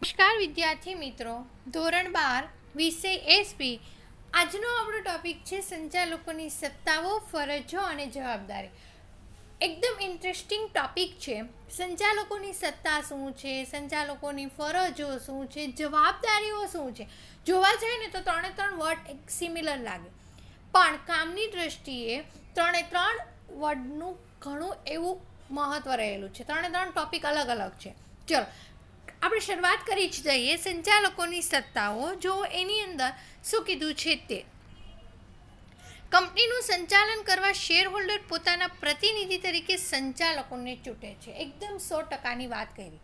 નમસ્કાર વિદ્યાર્થી મિત્રો, ધોરણ 12 વિષય એસપી. આજનો આપણો ટોપિક છે સંચાલકોની સત્તાઓ, ફરજો અને જવાબદારી. એકદમ ઇન્ટરેસ્ટિંગ ટોપિક છે. સંચાલકોની સત્તા શું છે, સંચાલકોની ફરજો શું છે, જવાબદારીઓ શું છે. જોવા જાય ને તો ત્રણે ત્રણ વર્ડ એક સિમિલર લાગે, પણ કામની દ્રષ્ટિએ ત્રણે ત્રણ વર્ડનું ઘણું એવું મહત્વ રહેલું છે. ત્રણે ત્રણ ટોપિક અલગ અલગ છે. ચલો આપણે શરૂઆત કરી જ દઈએ. સંચાલકોની સત્તાઓ જો એની અંદર શું કીધું છે તે કંપનીનું સંચાલન કરવા શેર હોલ્ડર પોતાના પ્રતિનિધિ તરીકે સંચાલકોને ચૂંટે છે. એકદમ 100%ની વાત કરી.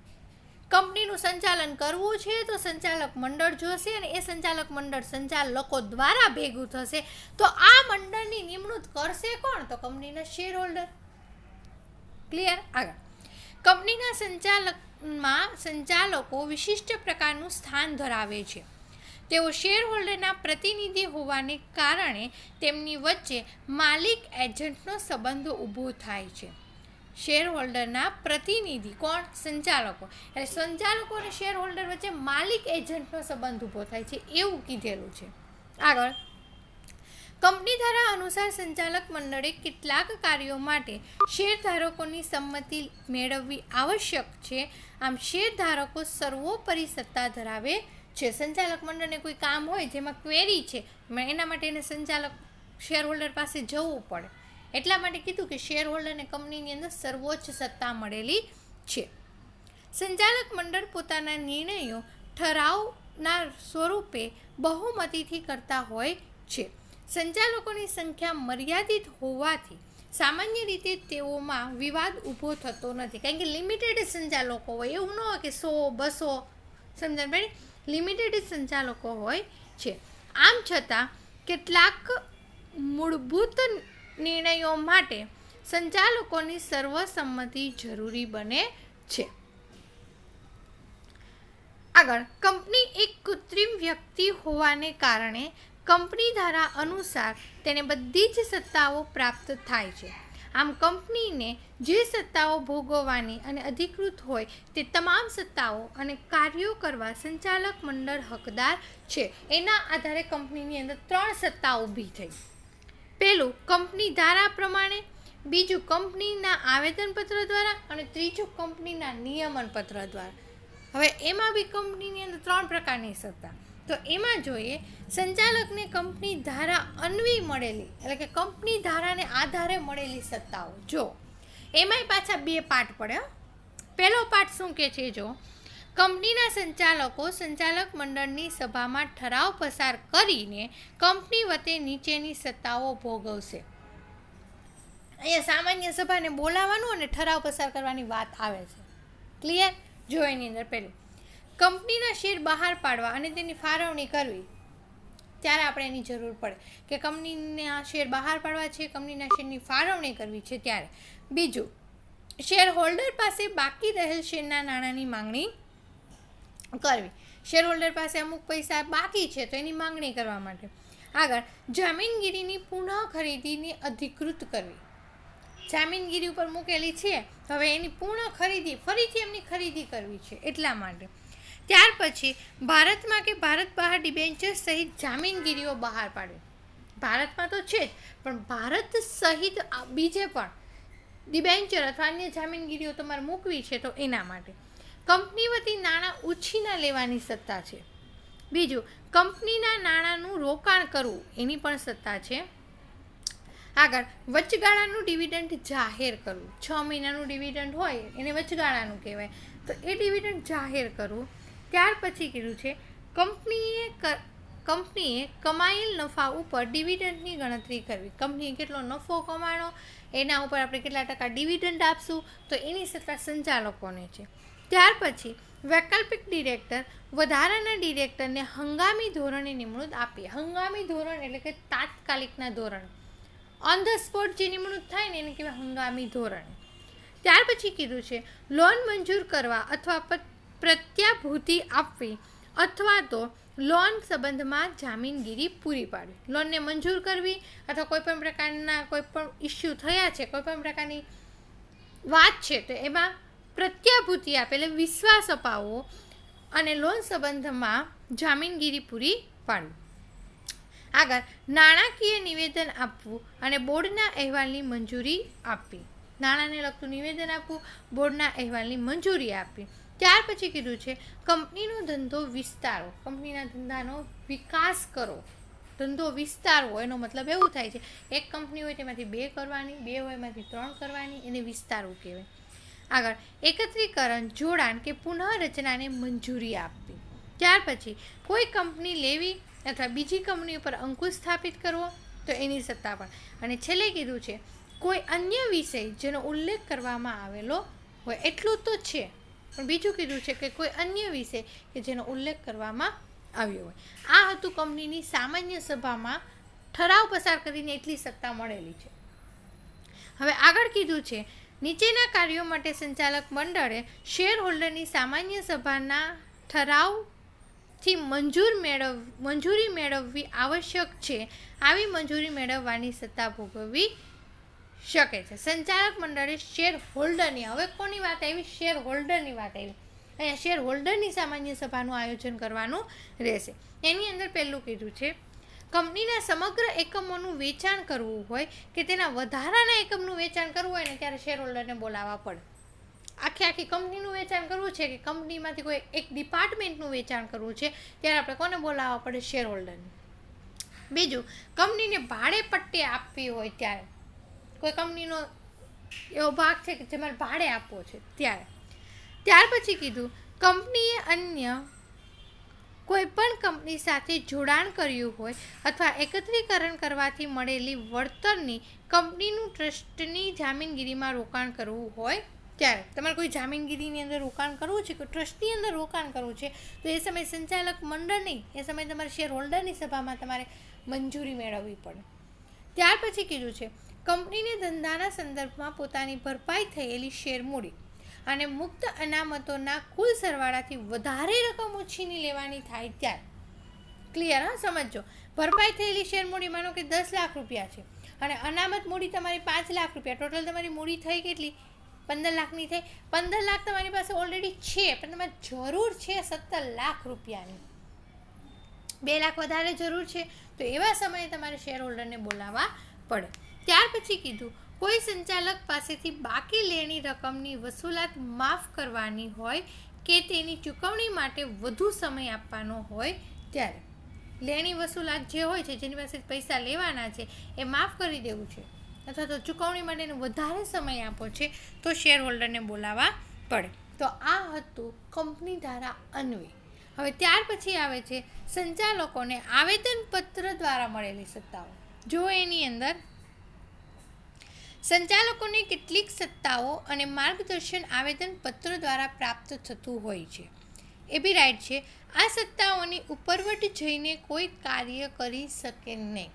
કંપનીનું સંચાલન કરવું છે તો સંચાલક મંડળ જોશે અને એ સંચાલક મંડળ સંચાલકો દ્વારા ભેગું થશે. તો આ મંડળની નિમણૂક કરશે કોણ? તો કંપનીના શેર હોલ્ડર. ક્લિયર? આગળ કંપનીના સંચાલકો વિશિષ્ટ પ્રકારનું સ્થાન ધરાવે છે. તેઓ શેર હોલ્ડરના પ્રતિનિધિ હોવાને કારણે તેમની વચ્ચે માલિક એજન્ટનો સંબંધ ઊભો થાય છે. શેર હોલ્ડરના પ્રતિનિધિ કોણ? સંચાલકો. એટલે સંચાલકો અને શેર હોલ્ડર વચ્ચે માલિક એજન્ટનો સંબંધ ઊભો થાય છે એવું કીધેલું છે. આગળ કંપની ધારા અનુસાર સંચાલક મંડળે કેટલાક કાર્યો માટે શેરધારકોની સંમતિ મેળવવી આવશ્યક છે. આમ શેરધારકો સર્વોપરી સત્તા ધરાવે છે. સંચાલક મંડળને કોઈ કામ હોય જેમાં ક્વેરી છે, એના માટે એને સંચાલક શેરહોલ્ડર પાસે જવું પડે. એટલા માટે કીધું કે શેરહોલ્ડરને કંપનીની અંદર સર્વોચ્ચ સત્તા મળેલી છે. સંચાલક મંડળ પોતાના નિર્ણયો ઠરાવના સ્વરૂપે બહુમતીથી કરતા હોય છે. સંચાલકોની સંખ્યા મર્યાદિત હોવાથી સામાન્ય રીતે તેઓમાં વિવાદ ઊભો થતો નથી. કારણ કે લિમિટેડ સંચાલકો હોય, એવું ન હોય કે 100-200, સમજણ પડી? લિમિટેડ સંચાલકો હોય છે. આમ છતાં કેટલાક મૂળભૂત નિર્ણયો માટે સંચાલકોની સર્વસંમતિ જરૂરી બને છે. આગળ કંપની એક કૃત્રિમ વ્યક્તિ હોવાને કારણે કંપની ધારા અનુસાર તેને બધી જ સત્તાઓ પ્રાપ્ત થાય છે. આમ કંપનીને જે સત્તાઓ ભોગવવાની અને અધિકૃત હોય તે તમામ સત્તાઓ અને કાર્યો કરવા સંચાલક મંડળ હકદાર છે. એના આધારે કંપનીની અંદર 3 સત્તા ઊભી થઈ. પહેલું કંપની ધારા પ્રમાણે, બીજું કંપનીના આવેદનપત્ર દ્વારા અને ત્રીજું કંપનીના નિયમનપત્ર દ્વારા. હવે એમાં બી કંપનીની અંદર 3 પ્રકારની સત્તા. તો એમાં જોઈએ સંચાલકને કંપની ધારા અન્વયે મળેલી, એટલે કે કંપની ધારાને આધારે મળેલી સત્તાઓ. જો એમાંય પાછા 2 પાર્ટ પડે. પહેલો પાર્ટ શું કહે છે? જો કંપનીના સંચાલકો સંચાલક મંડળની સભામાં ઠરાવ પસાર કરીને કંપની વતી નીચેની સત્તાઓ ભોગવશે. અહીંયા સામાન્ય સભાને બોલાવવાનું અને ઠરાવ પસાર કરવાની વાત આવે છે. ક્લિયર? જો એની અંદર પહેલું કંપનીના શેર બહાર પાડવા અને તેની ફાળવણી કરવી. ત્યારે આપણે એની જરૂર પડે કે કંપનીના શેર બહાર પાડવા છે, કંપનીના શેરની ફાળવણી કરવી છે ત્યારે. બીજું શેર હોલ્ડર પાસે બાકી રહેલ શેરના નાણાંની માંગણી કરવી. શેર હોલ્ડર પાસે અમુક પૈસા બાકી છે તો એની માંગણી કરવા માટે. આગળ જામીનગીરીની પુનઃ ખરીદીની અધિકૃત કરવી. જામીનગીરી ઉપર મૂકેલી છે, હવે એની પૂર્ણ ખરીદી ફરીથી એમની ખરીદી કરવી છે એટલા માટે. ત્યાર પછી ભારતમાં કે ભારત બહાર ડિબેન્ચર સહિત જામીનગીરીઓ બહાર પાડવી. ભારતમાં તો છે જ, પણ ભારત સહિત બીજે પણ ડિબેન્ચર અથવા અન્ય જામીનગીરીઓ તમારે મૂકવી છે તો એના માટે. કંપની વતી નાણાં ઉછીના લેવાની સત્તા છે. બીજું કંપનીના નાણાંનું રોકાણ કરવું, એની પણ સત્તા છે. આગળ વચગાળાનું ડિવિડન્ડ જાહેર કરવું. 6 મહિનાનું ડિવિડન્ડ હોય એને વચગાળાનું કહેવાય, તો એ ડિવિડન્ડ જાહેર કરવું. ત્યાર પછી કીધું છે કંપનીએ કમાયેલ નફા ઉપર ડિવિડન્ડની ગણતરી કરવી. કંપનીએ કેટલો નફો કમાણો એના ઉપર આપણે કેટલા ટકા ડિવિડન્ડ આપશું, તો એની સત્તા સંચાલકોને છે. ત્યાર પછી વૈકલ્પિક ડિરેક્ટર વધારાના ડિરેક્ટરને હંગામી ધોરણે નિમણૂક આપી. હંગામી ધોરણ એટલે કે તાત્કાલિકના ધોરણે, ઓન ધ સ્પોટ જે નિમણૂક થાય ને એને કહેવાય હંગામી ધોરણે. ત્યાર પછી કીધું છે લોન મંજૂર કરવા અથવા પ્રત્યાભૂતિ આપવી અથવા તો લોન સંબંધમાં જામીનગીરી પૂરી પાડવી. લોનને મંજૂર કરવી અથવા કોઈપણ પ્રકારના કોઈપણ ઇસ્યુ થયા છે, કોઈપણ પ્રકારની વાત છે તો એમાં પ્રત્યાભૂતિ આપે એટલે વિશ્વાસ અપાવવો અને લોન સંબંધમાં જામીનગીરી પૂરી પાડવી. આગળ નાણાકીય નિવેદન આપવું અને બોર્ડના અહેવાલની મંજૂરી આપવી. નાણાંને લગતું નિવેદન આપવું, બોર્ડના અહેવાલની મંજૂરી આપવી. ત્યાર પછી કીધું છે કંપનીનો ધંધો વિસ્તારો, કંપનીના ધંધાનો વિકાસ કરો. ધંધો વિસ્તારવો એનો મતલબ એવું થાય છે એક કંપની હોય તેમાંથી 2 કરવાની, 2 હોય એમાંથી 3 કરવાની, એને વિસ્તારવું કહેવાય. આગળ એકત્રીકરણ, જોડાણ કે પુનઃરચનાને મંજૂરી આપવી. ત્યાર પછી કોઈ કંપની લેવી અથવા બીજી કંપની ઉપર અંકુશ સ્થાપિત કરવો તો એની સત્તા પણ. અને છેલ્લે કીધું છે કોઈ અન્ય વિષય જેનો ઉલ્લેખ કરવામાં આવેલો હોય, એટલું તો છે પણ બીજું કીધું છે કે કોઈ અન્ય વિષય કે જેનો ઉલ્લેખ કરવામાં આવ્યો હોય. આ હતું કંપનીની સામાન્ય સભામાં ઠરાવ પસાર કરીને એટલી સત્તા મળેલી છે. હવે આગળ કીધું છે નીચેના કાર્યો માટે સંચાલક મંડળે શેર હોલ્ડરની સામાન્ય સભાના ઠરાવથી મંજૂરી મેળવવી આવશ્યક છે. આવી મંજૂરી મેળવવાની સત્તા ભોગવવી શકે છે. સંચાલક મંડળે શેર હોલ્ડરની, હવે કોની વાત આવી? શેર હોલ્ડરની વાત આવી. અહીંયા શેર હોલ્ડરની સામાન્ય સભાનું આયોજન કરવાનું રહેશે. એની અંદર પહેલું કીધું છે કંપનીના સમગ્ર એકમોનું વેચાણ કરવું હોય કે તેના વધારાના એકમનું વેચાણ કરવું હોય ને ત્યારે શેર હોલ્ડરને બોલાવવા પડે. આખી કંપનીનું વેચાણ કરવું છે કે કંપનીમાંથી કોઈ એક ડિપાર્ટમેન્ટનું વેચાણ કરવું છે ત્યારે આપણે કોને બોલાવવા પડે? શેર હોલ્ડરને. બીજું, કંપનીને ભાડે પટ્ટી આપવી હોય ત્યારે, કોઈ કંપનીનો એવો ભાગ છે કે જેમાં ભાડે આપવો છે ત્યારે. ત્યાર પછી કીધું કંપનીએ અન્ય કોઈ પણ કંપની સાથે જોડાણ કર્યું હોય અથવા એકત્રીકરણ કરવાથી મળેલી વળતરની કંપનીનું ટ્રસ્ટની જામીનગીરીમાં રોકાણ કરવું હોય ત્યારે. તમારે કોઈ જામીનગીરીની અંદર રોકાણ કરવું છે, કોઈ ટ્રસ્ટની અંદર રોકાણ કરવું છે તો એ સમયે સંચાલક મંડળ નહીં, એ સમયે તમારે શેર હોલ્ડરની સભામાં તમારે મંજૂરી મેળવવી પડે. ત્યાર પછી કીધું છે કંપનીને ધંધાના સંદર્ભમાં પોતાની ભરપાઈ થયેલી શેર મૂડી અને મુક્ત અનામતોના કુલ સરવાળાથી વધારે રકમ ઉછીની લેવાની થાય ત્યારે. ક્લિયર? હા, સમજો. ભરપાઈ થયેલી શેર મૂડી માનો કે 10 લાખ રૂપિયા છે અને અનામત મૂડી તમારી 5 લાખ રૂપિયા, ટોટલ તમારી મૂડી થઈ કેટલી? 15 લાખની થઈ. 15 લાખ તમારી પાસે ઓલરેડી છે પણ તમારે જરૂર છે 17 લાખ રૂપિયાની, 2 લાખ વધારે જરૂર છે તો એવા સમયે તમારે શેર હોલ્ડરને બોલાવવા પડે. ત્યાર પછી કીધું કોઈ સંચાલક પાસેથી બાકી લેણી રકમની વસૂલાત માફ કરવાની હોય કે તેની ચૂકવણી માટે વધુ સમય આપવાનો હોય ત્યારે. લેણી વસૂલાત જે હોય છે, જેની પાસે પૈસા લેવાના છે એ માફ કરી દેવું છે અથવા તો ચૂકવણી માટેનો વધારે સમય આપો છે તો શેર હોલ્ડરને બોલાવવા પડે. તો આ હતું કંપની ધારા અન્વયે. હવે ત્યાર પછી આવે છે સંચાલકોને આવેદનપત્ર દ્વારા મળેલી સત્તાઓ. જો એની અંદર સંચાલકોને કેટલીક સત્તાઓ અને માર્ગદર્શન આવેદનપત્ર દ્વારા પ્રાપ્ત થતું હોય છે. એ બી રાઈટ છે. આ સત્તાઓની ઉપરવટ જઈને કોઈ કાર્ય કરી શકે નહીં,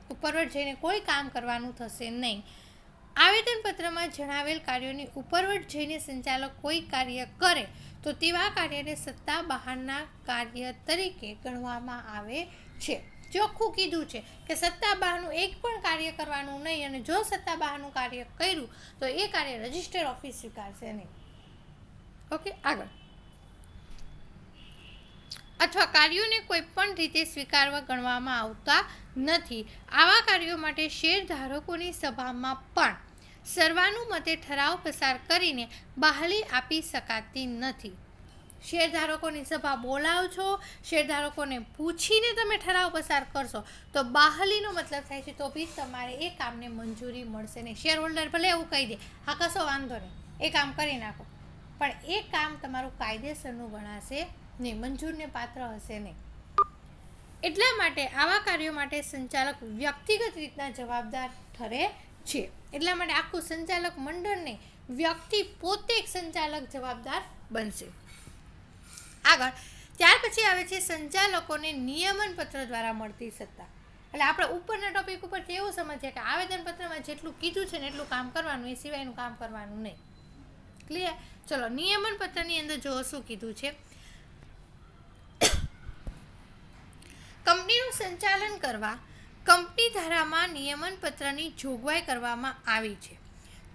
ઉપરવટ જઈને કોઈ કામ કરવાનું થશે નહીં. આવેદનપત્રમાં જણાવેલ કાર્યોની ઉપરવટ જઈને સંચાલક કોઈ કાર્ય કરે તો તેવા કાર્યને સત્તા બહારના કાર્ય તરીકે ગણવામાં આવે છે. ચોખ્ખું કીધું છે કે સત્તા બહારનું એક પણ કાર્ય કરવાનું નહીં અને જો સત્તા બહારનું કાર્ય કર્યું તો એ કાર્ય રજિસ્ટર ઓફિસ સ્વીકારશે નહીં. ઓકે, આગળ. અથવા કાર્યોને કોઈ પણ રીતે સ્વીકારવા ગણવામાં આવતા નથી. આવા કાર્યો માટે શેરધારકોની સભામાં પણ સર્વાનુમતે ઠરાવ પસાર કરીને બહાલી આપી શકાતી નથી. શેરધારકોની સભા બોલાવશો, શેરધારકોને પૂછીને તમે ઠરાવ પસાર કરશો તો બહાલીનો મતલબ થાય છે તો બી તમારે એ કામને મંજૂરી મળશે નહીં. શેર હોલ્ડર ભલે એવું કહી દે હા કશો વાંધો નહીં, એ કામ કરી નાખો, પણ એ કામ તમારું કાયદેસરનું ગણાશે નહીં, મંજૂરને પાત્ર હશે નહીં. એટલા માટે આવા કાર્યો માટે સંચાલક વ્યક્તિગત રીતના જવાબદાર ઠરે છે. એટલા માટે આખું સંચાલક મંડળ નહીં, વ્યક્તિ પોતે એક સંચાલક જવાબદાર બનશે. આગળ ત્યાર પછી આવે છે સંચાલકોને નિયમન પત્ર દ્વારા મળતી સત્તા. એટલે આપણે ઉપરના ટોપિક ઉપરથી એવું સમજીએ કે આવેદનપત્રમાં જેટલું કીધું છે ને એટલું કામ કરવાનું, એ સિવાયનું કામ કરવાનું નહીં. ક્લિયર? ચલો, નિયમન પત્રની અંદર જો શું કીધું છે, કંપનીનું સંચાલન કરવા કંપની ધારામાં નિયમન પત્રની જોગવાઈ કરવામાં આવી છે,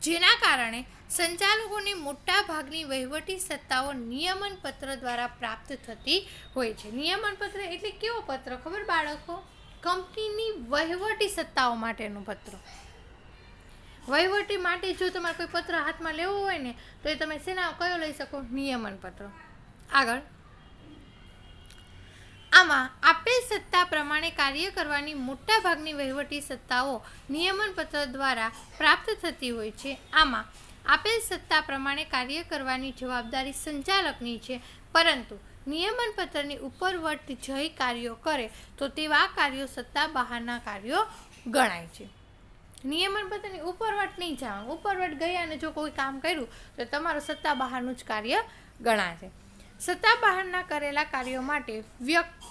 જેના કારણે સંચાલકોને મોટા ભાગની વહીવટી સત્તાઓ નિયમન પત્ર દ્વારા પ્રાપ્ત થતી હોય છે. નિયમન પત્ર એટલે કેવો પત્ર ખબર બાળકો? કંપનીની વહીવટી સત્તાઓ માટેનું પત્ર. વહીવટી માટે જો તમારે કોઈ પત્ર હાથમાં લેવો હોય ને તો એ તમે શેના કયો લઈ શકો? નિયમન પત્ર. આગળ, આમાં આપેલ સત્તા પ્રમાણે કાર્ય કરવાની મોટા ભાગની વહીવટી સત્તાઓ નિયમન પત્ર દ્વારા પ્રાપ્ત થતી હોય છે. આમાં આપેલ સત્તા પ્રમાણે કાર્ય કરવાની જવાબદારી સંચાલકની છે, પરંતુ નિયમન પત્રની ઉપરવટ જઈ કાર્યો કરે તો તેવા કાર્યો સત્તા બહારના કાર્યો ગણાય છે. નિયમન પત્રની ઉપરવટ નહીં જવાનું. ઉપરવટ ગયા અને જો કોઈ કામ કર્યું તો તમારું સત્તા બહારનું જ કાર્ય ગણાશે. સત્તા બહારના કરેલા કાર્યો માટે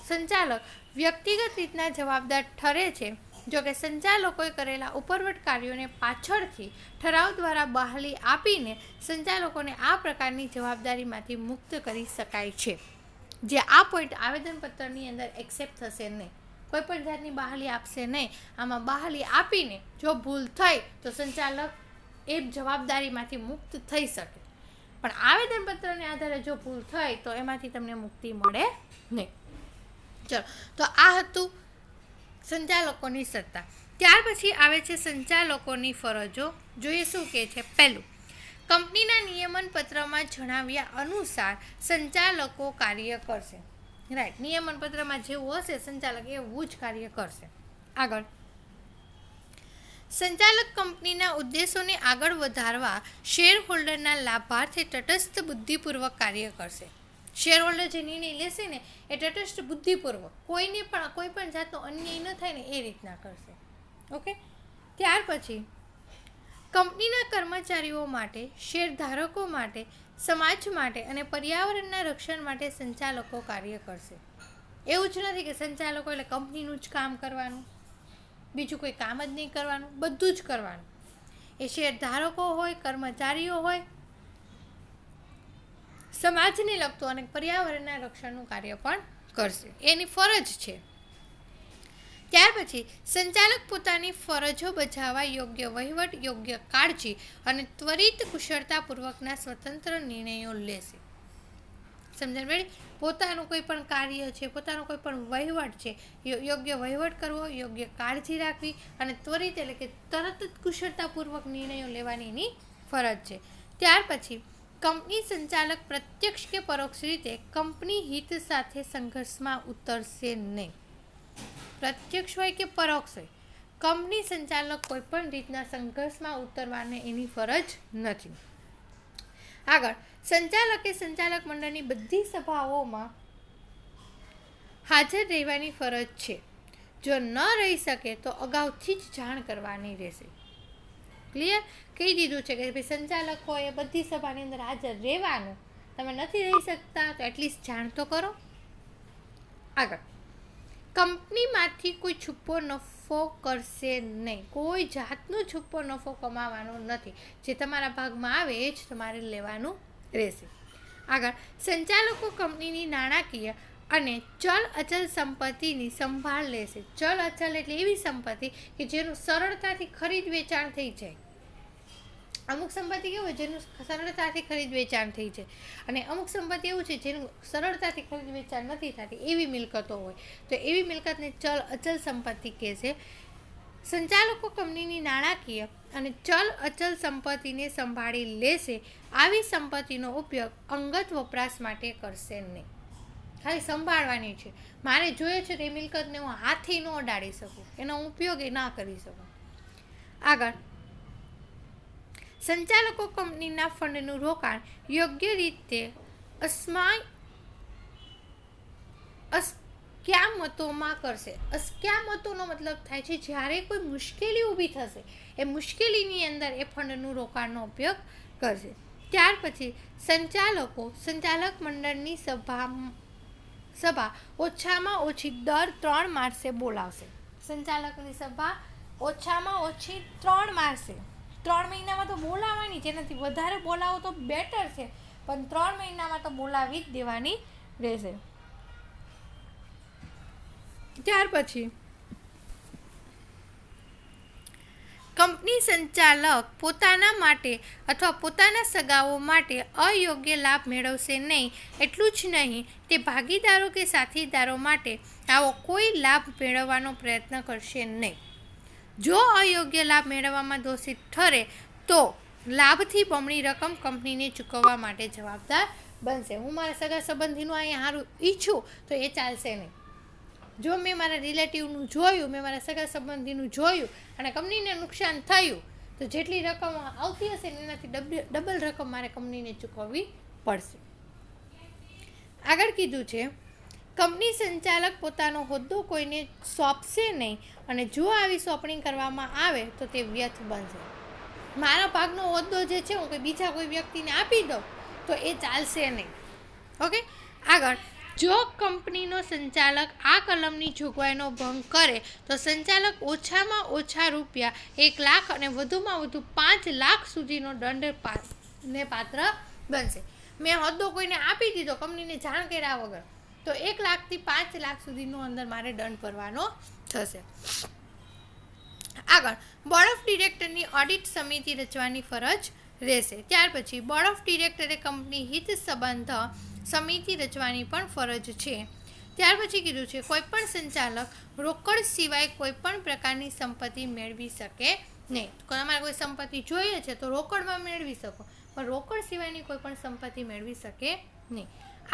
સંચાલક વ્યક્તિગત રીતના જવાબદાર ઠરે છે. જોકે સંચાલકોએ કરેલા ઉપરવટ કાર્યોને પાછળથી ઠરાવ દ્વારા બહાલી આપીને સંચાલકોને આ પ્રકારની જવાબદારીમાંથી મુક્ત કરી શકાય છે. જે આ પોઈન્ટ આવેદનપત્રની અંદર એક્સેપ્ટ થશે નહીં. કોઈ પણ જાતની બહાલી આપશે નહીં. આમાં બહાલી આપીને જો ભૂલ થઈ તો સંચાલક એ જવાબદારીમાંથી મુક્ત થઈ શકે, પણ આવેદનપત્રને આધારે જો ભૂલ થઈ તો એમાંથી તમને મુક્તિ મળે નહીં. ચલો, તો આ હતું સંચાલકોની સત્તા. ત્યાર પછી આવે છે સંચાલકોની ફરજો. જોઈએ શું કહે છે. પહેલું, કંપનીના નિયમન પત્રમાં જણાવ્યા અનુસાર સંચાલકો કાર્ય કરશે. રાઈટ, નિયમન પત્રમાં જેવું હશે સંચાલક એવું જ કાર્ય કરશે. આગળ, સંચાલક કંપનીના ઉદ્દેશોને આગળ વધારવા શેર હોલ્ડરના લાભાર્થે તટસ્થ બુદ્ધિપૂર્વક કાર્ય કરશે. શેર હોલ્ડર જે નિર્ણય લેશે ને એ તટસ્થ બુદ્ધિપૂર્વક, કોઈ પણ જાતનો અન્યાય ન થાય ને એ રીતના કરશે. ઓકે. ત્યાર પછી કંપનીના કર્મચારીઓ માટે, શેરધારકો માટે, સમાજ માટે અને પર્યાવરણના રક્ષણ માટે સંચાલકો કાર્ય કરશે. એવું જ નથી કે સંચાલકો એટલે કંપનીનું જ કામ કરવાનું, બીજું કોઈ કામ જ નહીં કરવાનું, બધું જ કરવાનું. એ શેરધારકો હોય, કર્મચારીઓ હોય, સમાજને લગતું અને પર્યાવરણના રક્ષણનું કાર્ય પણ કરશે. એની ફરજ છે. ત્યાર પછી સંચાલક પોતાની ફરજો બજાવવા યોગ્ય વહીવટ, યોગ્ય કાળજી અને ત્વરિત કુશળતાપૂર્વકના સ્વતંત્ર નિર્ણયો લેશે. સમજણ પડી? પોતાનું કોઈ પણ કાર્ય છે, પોતાનો કોઈ પણ વહીવટ છે, યોગ્ય વહીવટ કરવો, યોગ્ય કાળજી રાખવી અને ત્વરિત એટલે કે તરત જ કુશળતાપૂર્વક નિર્ણયો લેવાની એની ફરજ છે. ત્યાર પછી કંપની સંચાલક પ્રત્યક્ષ કે પરોક્ષ રીતે કંપની હિત સાથે સંઘર્ષમાં ઉતરશે નહીં. પ્રત્યક્ષ હોય કે પરોક્ષ હોય, કંપની સંચાલક કોઈ પણ રીતના સંઘર્ષમાં ઉતરવાને એની ફરજ નથી. આગળ, સંચાલકે સંચાલક મંડળની બધી સભાઓમાં હાજર રહેવાની ફરજ છે. જો ન રહી શકે તો અગાઉથી જ જાણ કરવાની રહેશે. ક્લિયર? કહી દીધું છે કે ભાઈ સંચાલકોએ બધી સભાની અંદર હાજર રહેવાનું. તમે નથી રહી શકતા તો એટલીસ્ટ જાણ તો કરો. આગળ, કંપનીમાંથી કોઈ છુપો નફો કરશે નહીં. કોઈ જાતનો છુપો નફો કમાવાનો નથી. જે તમારા ભાગમાં આવે એ જ તમારે લેવાનું રહેશે. આગળ, સંચાલકો કંપનીની નાણાકીય અને ચલ અચલ સંપત્તિની સંભાળ લેશે. ચલ અચલ એટલે એવી સંપત્તિ કે જેનું સરળતાથી ખરીદ વેચાણ થઈ જાય. અમુક સંપત્તિ કેવું હોય જેનું સરળતાથી ખરીદ વેચાણ થઈ જાય, અને અમુક સંપત્તિ એવું છે જેનું સરળતાથી ખરીદ વેચાણ નથી થતી, એવી મિલકતો હોય. તો એવી મિલકતને ચલ અચલ સંપત્તિ કહે છે. સંચાલકો કંપનીની નાણાકીય અને ચલ અચલ સંપત્તિને સંભાળી લેશે. આવી સંપત્તિનો ઉપયોગ અંગત વપરાશ માટે કરશે નહીં. ખાલી સંભાળવાની છે. મારે જોઈએ છે તો એ મિલકતને હું હાથથી ન અડાડી શકું, એનો ઉપયોગ એ ના કરી શકું. આગળ, સંચાલકો કંપનીના ફંડનું રોકાણ યોગ્ય રીતે અસ્ક્યામતોમાં કરશે. અસ્ક્યામતોનો મતલબ થાય છે જ્યારે કોઈ મુશ્કેલી ઊભી થશે એ મુશ્કેલીની અંદર એ ફંડનું રોકાણનો ઉપયોગ કરશે. ત્યાર પછી સંચાલક મંડળની સભા ઓછામાં ઓછી દર 3 માસે બોલાવશે. સંચાલકની સભા ઓછામાં ઓછી 3 માસે, 3 મહિનામાં તો બોલાવવાની, જેનાથી વધારે બોલાવો તો બેટર છે, પણ 3 મહિનામાં તો બોલાવી જ દેવાની રહેશે. ત્યાર પછી કંપની સંચાલક પોતાના માટે અથવા પોતાના સગાઓ માટે અયોગ્ય લાભ મેળવશે નહીં. એટલું જ નહીં, તે ભાગીદારો કે સાથીદારો માટે આવો કોઈ લાભ મેળવવાનો પ્રયત્ન કરશે નહીં. જો અયોગ્ય લાભ મેળવવામાં દોષિત ઠરે તો લાભથી બમણી રકમ કંપનીને ચૂકવવા માટે જવાબદાર બનશે. હું મારા સગા સંબંધીનું અહીંયા સારું ઈચ્છું તો એ ચાલશે નહીં. જો મેં મારા રિલેટિવનું જોયું, મેં મારા સગા સંબંધીનું જોયું અને કંપનીને નુકસાન થયું તો જેટલી રકમ આવતી હશે ને એનાથી ડબલ રકમ મારે કંપનીને ચૂકવવી પડશે. આગળ કીધું છે, કંપની સંચાલક પોતાનો હોદ્દો કોઈને સોંપશે નહીં અને જો આવી સોંપણી કરવામાં આવે તો તે વ્યર્થ બનશે. મારા ભાગનો હોદ્દો જે છે હું બીજા કોઈ વ્યક્તિને આપી દઉં તો એ ચાલશે નહીં. ઓકે, આગળ, જો કંપનીનો સંચાલક આ કલમની જોગવાઈનો ભંગ કરે તો સંચાલક ઓછામાં ઓછા રૂપિયા 1 લાખ અને વધુમાં વધુ 5 લાખ સુધીનો દંડને પાત્ર બનશે. મેં હોદ્દો કોઈને આપી દીધો કંપનીને જાણ કર્યા વગર તો 1 લાખથી 5 લાખ સુધીનો અંદર મારે દંડ ભરવાનો થશે. આગળ, બોર્ડ ઓફ ડિરેક્ટરની ઓડિટ સમિતિ રચવાની ફરજ રહેશે. ત્યાર પછી બોર્ડ ઓફ ડિરેક્ટરે કંપની હિત સંબંધ સમિતિ રચવાની પણ ફરજ છે. ત્યાર પછી કીધું છે, કોઈપણ સંચાલક રોકડ સિવાય કોઈપણ પ્રકારની સંપત્તિ મેળવી શકે નહીં. તમારે કોઈ સંપત્તિ જોઈએ છે તો રોકડમાં મેળવી શકો, પણ રોકડ સિવાયની કોઈપણ સંપત્તિ મેળવી શકે નહીં.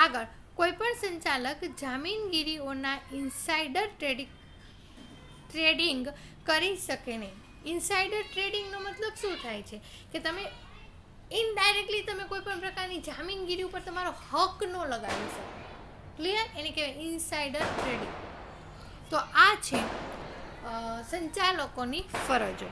આગળ, કોઈપણ સંચાલક જામીનગીરીઓના ઇનસાઇડર ટ્રેડિંગ કરી શકે નહીં. ઇનસાઇડર ટ્રેડિંગનો મતલબ શું થાય છે કે તમે ઇનડાયરેક્ટલી તમે કોઈ પણ પ્રકારની જામીનગીરી ઉપર તમારો હક ન લગાવી શકો. ક્લિયર? એને કહેવાય ઇનસાઇડર ટ્રેડિંગ. તો આ છે સંચાલકોની ફરજો.